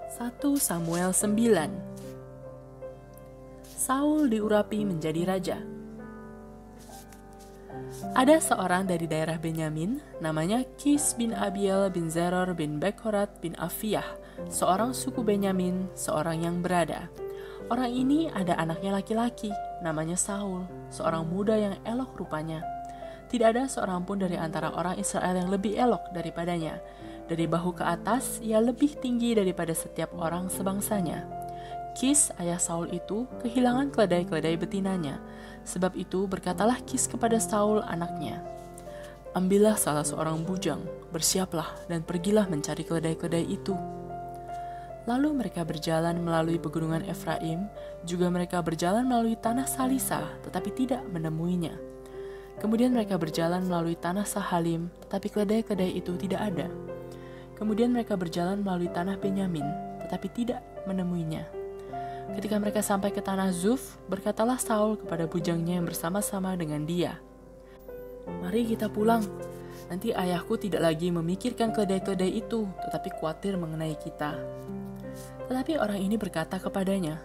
1 Samuel 9. Saul diurapi menjadi raja. Ada seorang dari daerah Benyamin, namanya Kis bin Abiel bin Zeror bin Bekhorat bin Afiyah, seorang suku Benyamin, seorang yang berada. Orang ini ada anaknya laki-laki, namanya Saul, seorang muda yang elok rupanya. Tidak ada seorang pun dari antara orang Israel yang lebih elok daripadanya. Dari bahu ke atas, ia lebih tinggi daripada setiap orang sebangsanya. Kis, ayah Saul itu, kehilangan keledai-keledai betinanya. Sebab itu berkatalah Kis kepada Saul anaknya, "Ambillah salah seorang bujang, bersiaplah dan pergilah mencari keledai-keledai itu." Lalu mereka berjalan melalui pegunungan Efraim, juga mereka berjalan melalui tanah Salisa, tetapi tidak menemuinya. Kemudian mereka berjalan melalui tanah Sahalim, tetapi keledai-keledai itu tidak ada. Kemudian mereka berjalan melalui tanah Benyamin, tetapi tidak menemuinya. Ketika mereka sampai ke tanah Zuf, berkatalah Saul kepada bujangnya yang bersama-sama dengan dia, "Mari kita pulang. Nanti ayahku tidak lagi memikirkan keledai-keledai itu, tetapi khawatir mengenai kita." Tetapi orang ini berkata kepadanya,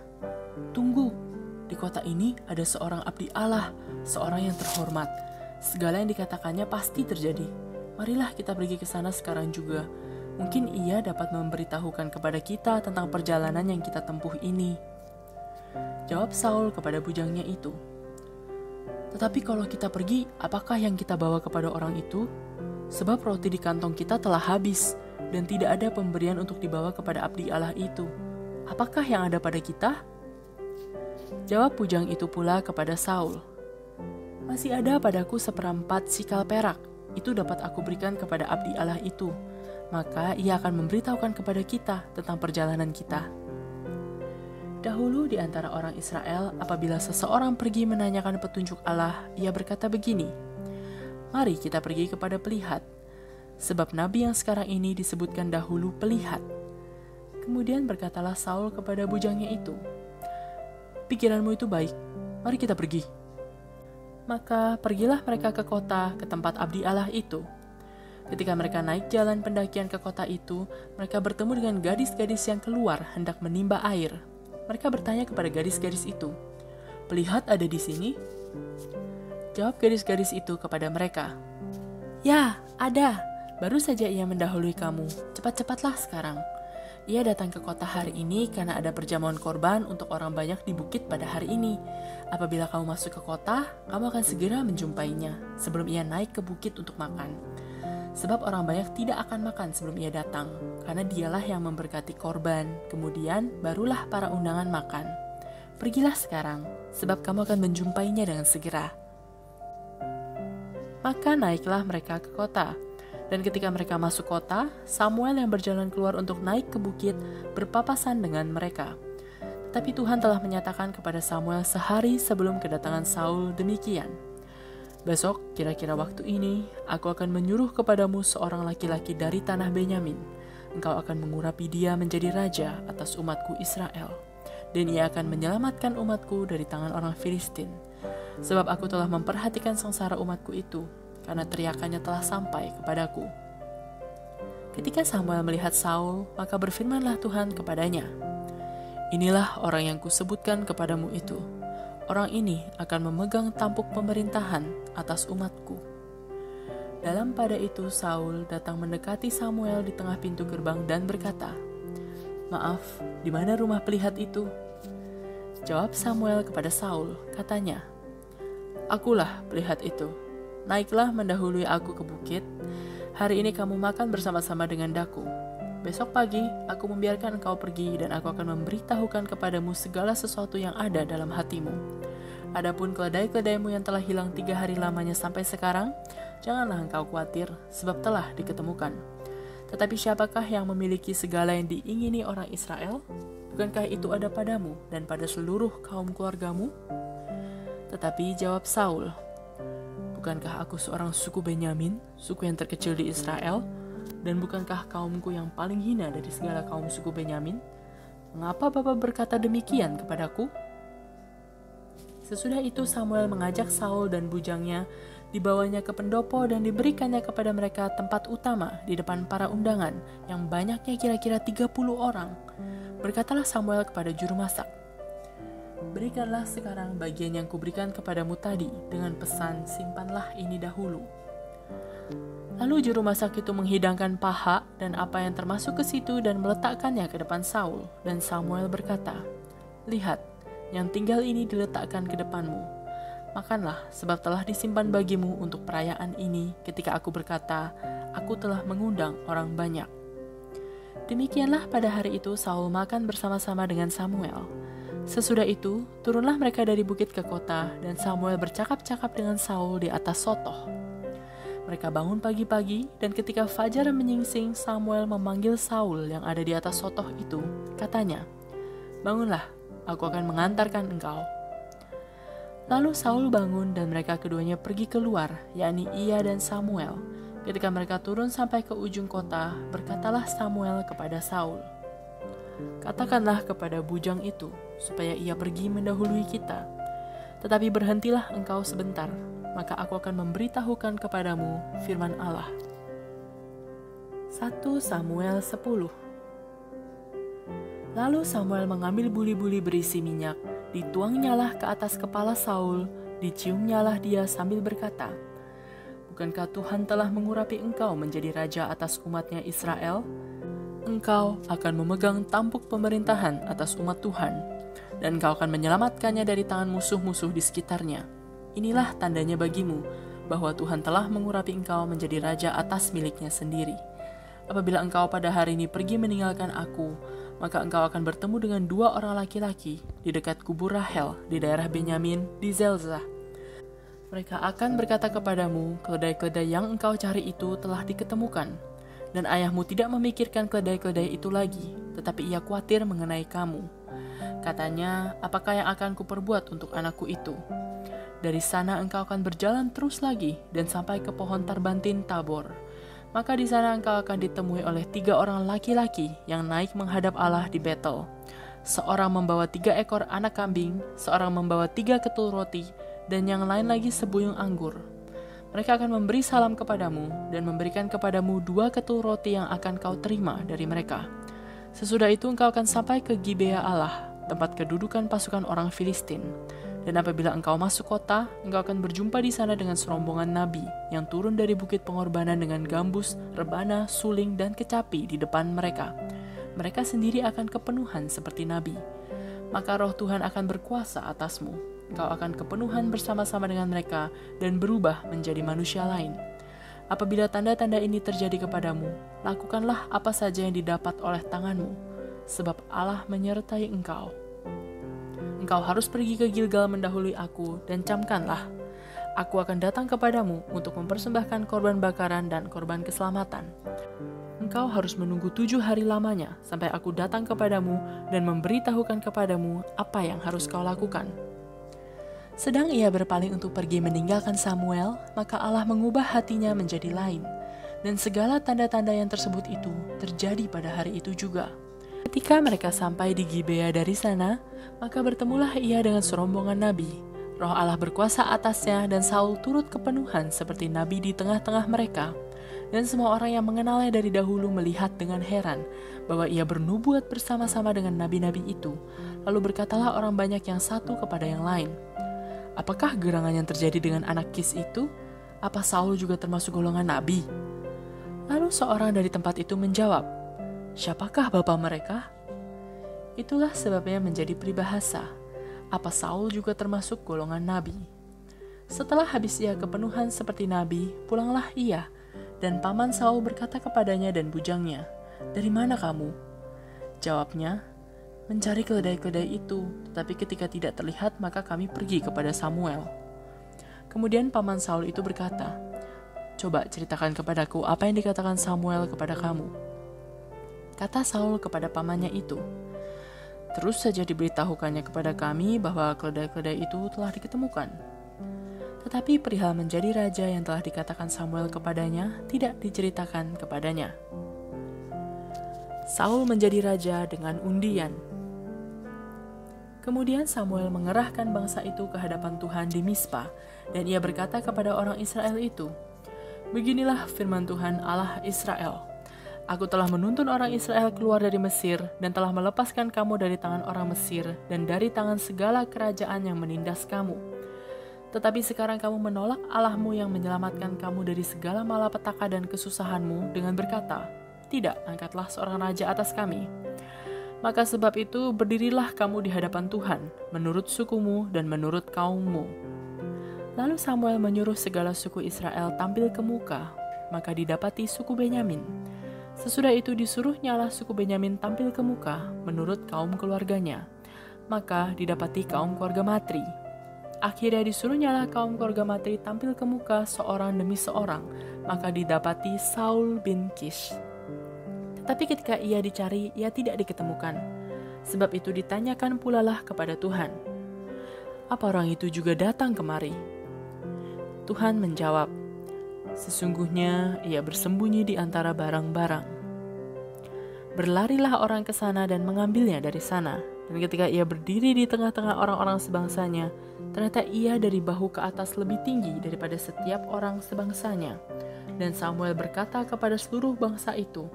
"Tunggu, di kota ini ada seorang abdi Allah, seorang yang terhormat. Segala yang dikatakannya pasti terjadi. Marilah kita pergi ke sana sekarang juga. Mungkin ia dapat memberitahukan kepada kita tentang perjalanan yang kita tempuh ini." Jawab Saul kepada bujangnya itu, "Tetapi kalau kita pergi, apakah yang kita bawa kepada orang itu? Sebab roti di kantong kita telah habis, dan tidak ada pemberian untuk dibawa kepada abdi Allah itu. Apakah yang ada pada kita?" Jawab bujang itu pula kepada Saul, "Masih ada padaku 1/4 sikal perak. Itu dapat aku berikan kepada abdi Allah itu. Maka ia akan memberitahukan kepada kita tentang perjalanan kita." Dahulu di antara orang Israel, apabila seseorang pergi menanyakan petunjuk Allah, ia berkata begini, "Mari kita pergi kepada pelihat." Sebab nabi yang sekarang ini disebutkan dahulu pelihat. Kemudian berkatalah Saul kepada bujangnya itu, "Pikiranmu itu baik, mari kita pergi." Maka pergilah mereka ke kota, ke tempat abdi Allah itu. Ketika mereka naik jalan pendakian ke kota itu, mereka bertemu dengan gadis-gadis yang keluar hendak menimba air. Mereka bertanya kepada gadis-gadis itu, "Pelihat ada di sini?" Jawab gadis-gadis itu kepada mereka, "Ya, ada. Baru saja ia mendahului kamu. Cepat-cepatlah sekarang. Ia datang ke kota hari ini karena ada perjamuan korban untuk orang banyak di bukit pada hari ini. Apabila kamu masuk ke kota, kamu akan segera menjumpainya sebelum ia naik ke bukit untuk makan. Sebab orang banyak tidak akan makan sebelum ia datang, karena dialah yang memberkati korban. Kemudian barulah para undangan makan. Pergilah sekarang, sebab kamu akan menjumpainya dengan segera." Maka naiklah mereka ke kota. Dan ketika mereka masuk kota, Samuel yang berjalan keluar untuk naik ke bukit berpapasan dengan mereka. Tapi Tuhan telah menyatakan kepada Samuel sehari sebelum kedatangan Saul demikian, "Besok, kira-kira waktu ini, aku akan menyuruh kepadamu seorang laki-laki dari tanah Benyamin. Engkau akan mengurapi dia menjadi raja atas umatku Israel. Dan ia akan menyelamatkan umatku dari tangan orang Filistin. Sebab aku telah memperhatikan sengsara umatku itu, karena teriakannya telah sampai kepadaku." Ketika Samuel melihat Saul, maka berfirmanlah Tuhan kepadanya, "Inilah orang yang kusebutkan kepadamu itu. Orang ini akan memegang tampuk pemerintahan atas umatku." Dalam pada itu Saul datang mendekati Samuel di tengah pintu gerbang dan berkata, "Maaf, di mana rumah pelihat itu?" Jawab Samuel kepada Saul, katanya, "Akulah pelihat itu. Naiklah mendahului aku ke bukit. Hari ini kamu makan bersama-sama dengan daku. Besok pagi aku membiarkan engkau pergi dan aku akan memberitahukan kepadamu segala sesuatu yang ada dalam hatimu. Adapun keledai-keledaimu yang telah hilang 3 hari lamanya sampai sekarang, janganlah engkau khawatir, sebab telah diketemukan. Tetapi siapakah yang memiliki segala yang diingini orang Israel? Bukankah itu ada padamu dan pada seluruh kaum keluargamu?" Tetapi jawab Saul, "Bukankah aku seorang suku Benyamin, suku yang terkecil di Israel? Dan bukankah kaumku yang paling hina dari segala kaum suku Benyamin? Mengapa Bapak berkata demikian kepadaku?" Sesudah itu Samuel mengajak Saul dan bujangnya Dibawanya ke pendopo dan diberikannya kepada mereka tempat utama di depan para undangan yang banyaknya kira-kira 30 orang. Berkatalah Samuel kepada juru masak, "Berikanlah sekarang bagian yang kuberikan kepadamu tadi dengan pesan, simpanlah ini dahulu." Lalu juru masak itu menghidangkan paha dan apa yang termasuk ke situ dan meletakkannya ke depan Saul. Dan Samuel berkata, "Lihat, yang tinggal ini diletakkan ke depanmu. Makanlah, sebab telah disimpan bagimu untuk perayaan ini ketika aku berkata, aku telah mengundang orang banyak." Demikianlah pada hari itu Saul makan bersama-sama dengan Samuel. Sesudah itu, turunlah mereka dari bukit ke kota, dan Samuel bercakap-cakap dengan Saul di atas sotoh. Mereka bangun pagi-pagi, dan ketika fajar menyingsing, Samuel memanggil Saul yang ada di atas sotoh itu. Katanya, "Bangunlah, aku akan mengantarkan engkau." Lalu Saul bangun dan mereka keduanya pergi keluar, yakni ia dan Samuel. Ketika mereka turun sampai ke ujung kota, berkatalah Samuel kepada Saul, "Katakanlah kepada bujang itu, supaya ia pergi mendahului kita. Tetapi berhentilah engkau sebentar, maka aku akan memberitahukan kepadamu firman Allah." 1 Samuel 10. Lalu Samuel mengambil buli-buli berisi minyak, dituangnyalah ke atas kepala Saul, diciumnyalah dia sambil berkata, "Bukankah Tuhan telah mengurapi engkau menjadi raja atas umatnya Israel? Engkau akan memegang tampuk pemerintahan atas umat Tuhan, dan engkau akan menyelamatkannya dari tangan musuh-musuh di sekitarnya. Inilah tandanya bagimu, bahwa Tuhan telah mengurapi engkau menjadi raja atas miliknya sendiri. Apabila engkau pada hari ini pergi meninggalkan aku, maka engkau akan bertemu dengan 2 orang laki-laki di dekat kubur Rahel di daerah Benyamin di Zelzah. Mereka akan berkata kepadamu, keledai-keledai yang engkau cari itu telah diketemukan. Dan ayahmu tidak memikirkan keledai-keledai itu lagi, tetapi ia khawatir mengenai kamu. Katanya, apakah yang akan kuperbuat untuk anakku itu? Dari sana engkau akan berjalan terus lagi dan sampai ke pohon tarbantin Tabor. Maka di sana engkau akan ditemui oleh 3 orang laki-laki yang naik menghadap Allah di Betel. Seorang membawa 3 ekor anak kambing, seorang membawa 3 ketul roti, dan yang lain lagi sebuyung anggur. Mereka akan memberi salam kepadamu dan memberikan kepadamu 2 ketul roti yang akan kau terima dari mereka. Sesudah itu engkau akan sampai ke Gibea Allah, tempat kedudukan pasukan orang Filistin. Dan apabila engkau masuk kota, engkau akan berjumpa di sana dengan serombongan nabi yang turun dari bukit pengorbanan dengan gambus, rebana, suling, dan kecapi di depan mereka. Mereka sendiri akan kepenuhan seperti nabi. Maka roh Tuhan akan berkuasa atasmu. Engkau akan kepenuhan bersama-sama dengan mereka dan berubah menjadi manusia lain. Apabila tanda-tanda ini terjadi kepadamu, lakukanlah apa saja yang didapat oleh tanganmu, sebab Allah menyertai engkau. Engkau harus pergi ke Gilgal mendahului aku, dan camkanlah. Aku akan datang kepadamu untuk mempersembahkan korban bakaran dan korban keselamatan. Engkau harus menunggu 7 hari lamanya, sampai aku datang kepadamu dan memberitahukan kepadamu apa yang harus kau lakukan. Sedang ia berpaling untuk pergi meninggalkan Samuel, maka Allah mengubah hatinya menjadi lain. Dan segala tanda-tanda yang tersebut itu terjadi pada hari itu juga. Ketika mereka sampai di Gibea dari sana, maka bertemulah ia dengan serombongan nabi. Roh Allah berkuasa atasnya dan Saul turut kepenuhan seperti nabi di tengah-tengah mereka. Dan semua orang yang mengenalnya dari dahulu melihat dengan heran bahwa ia bernubuat bersama-sama dengan nabi-nabi itu. Lalu berkatalah orang banyak yang satu kepada yang lain, "Apakah gerangan yang terjadi dengan anak Kis itu? Apa Saul juga termasuk golongan nabi?" Lalu seorang dari tempat itu menjawab, "Siapakah bapa mereka?" Itulah sebabnya menjadi peribahasa, apa Saul juga termasuk golongan nabi. Setelah habis ia kepenuhan seperti nabi, pulanglah ia, dan paman Saul berkata kepadanya dan bujangnya, "Dari mana kamu?" Jawabnya, "Mencari keledai-keledai itu, tetapi ketika tidak terlihat maka kami pergi kepada Samuel." Kemudian paman Saul itu berkata, "Coba ceritakan kepadaku apa yang dikatakan Samuel kepada kamu." Kata Saul kepada pamannya itu, "Terus saja diberitahukannya kepada kami bahwa keledai-keledai itu telah diketemukan. Tetapi perihal menjadi raja yang telah dikatakan Samuel kepadanya tidak diceritakan kepadanya." Saul menjadi raja dengan undian. Kemudian Samuel mengerahkan bangsa itu ke hadapan Tuhan di Mispa, dan ia berkata kepada orang Israel itu, "Beginilah firman Tuhan Allah Israel. Aku telah menuntun orang Israel keluar dari Mesir dan telah melepaskan kamu dari tangan orang Mesir dan dari tangan segala kerajaan yang menindas kamu. Tetapi sekarang kamu menolak Allahmu yang menyelamatkan kamu dari segala malapetaka dan kesusahanmu dengan berkata, 'Tidak, angkatlah seorang raja atas kami.' Maka sebab itu berdirilah kamu di hadapan Tuhan, menurut sukumu dan menurut kaummu." Lalu Samuel menyuruh segala suku Israel tampil ke muka, maka didapati suku Benyamin. Sesudah itu disuruhnyalah suku Benyamin tampil ke muka menurut kaum keluarganya, maka didapati kaum keluarga Matri. Akhirnya disuruhnyalah kaum keluarga Matri tampil ke muka seorang demi seorang, maka didapati Saul bin Kish. Tetapi ketika ia dicari, ia tidak diketemukan. Sebab itu ditanyakan pulalah kepada Tuhan, "Apa orang itu juga datang kemari?" Tuhan menjawab, "Sesungguhnya ia bersembunyi di antara barang-barang." Berlarilah orang ke sana dan mengambilnya dari sana. Dan ketika ia berdiri di tengah-tengah orang-orang sebangsanya, ternyata ia dari bahu ke atas lebih tinggi daripada setiap orang sebangsanya. Dan Samuel berkata kepada seluruh bangsa itu,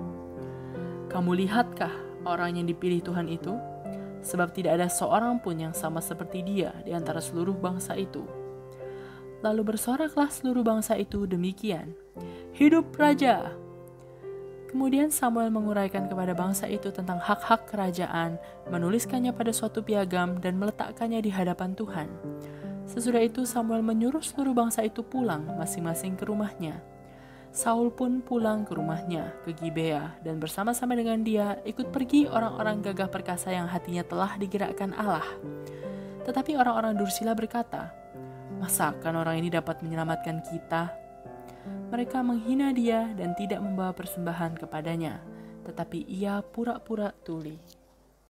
"Kamu lihatkah orang yang dipilih Tuhan itu? Sebab tidak ada seorang pun yang sama seperti dia di antara seluruh bangsa itu." Lalu bersoraklah seluruh bangsa itu demikian, "Hidup Raja!" Kemudian Samuel menguraikan kepada bangsa itu tentang hak-hak kerajaan, menuliskannya pada suatu piagam dan meletakkannya di hadapan Tuhan. Sesudah itu Samuel menyuruh seluruh bangsa itu pulang masing-masing ke rumahnya. Saul pun pulang ke rumahnya, ke Gibea, dan bersama-sama dengan dia ikut pergi orang-orang gagah perkasa yang hatinya telah digerakkan Allah. Tetapi orang-orang Dursila berkata, "Masakan orang ini dapat menyelamatkan kita?" Mereka menghina dia dan tidak membawa persembahan kepadanya, tetapi ia pura-pura tuli.